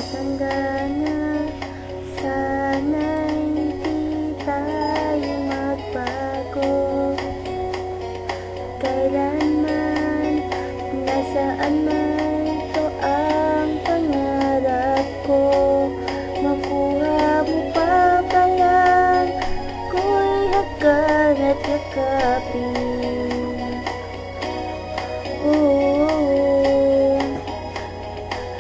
Nagtatanda na, sana'y di tayo magbago. Kailanman, nasaan man ito ang pangarap ko. Makuha mo pa ba yan, ko'y hagkan at yakapin.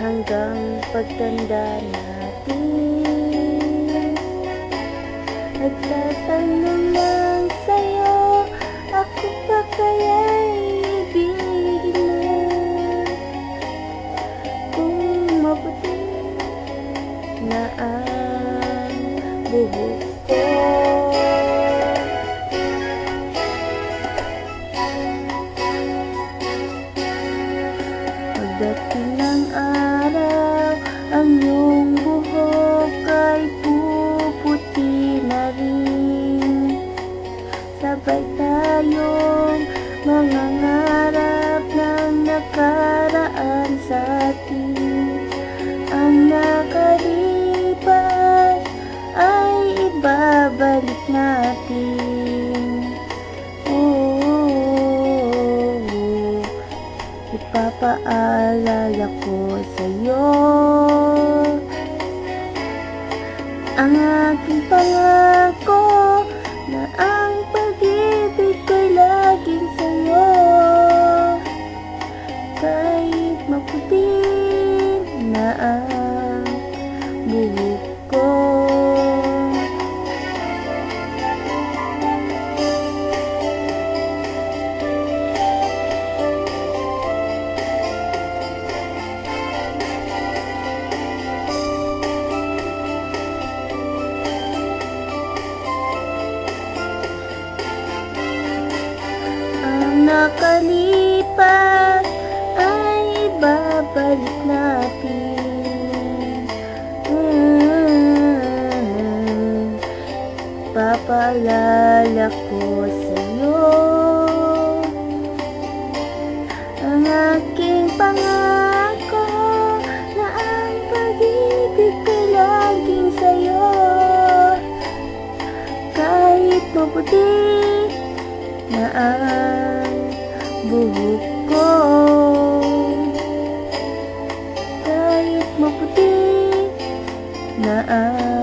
Hanggang pagtanda natin, nagtatanong lang sa'yo, ako pa kaya'y ibigin mo? Kung mabuti na ang buhok ko, pagdating ng araw, ang iyong buhok ay puputi na rin. Sabay tayong mangangarap ng nakaraan sa atin. Ang nakalipas ay ibabalik natin. Ipapaalala ko sa'yo ang aking pangako na ang pag-ibig ko'y laging sa'yo. Kahit maputi na ang buhok ko, nakalipas ay ibabalik natin. Papaalala ko sa'yo ang aking pangako na ang pag-ibig ko'y laging sa'yo. Kahit maputi na ang buhok ko, kahit maputi na ang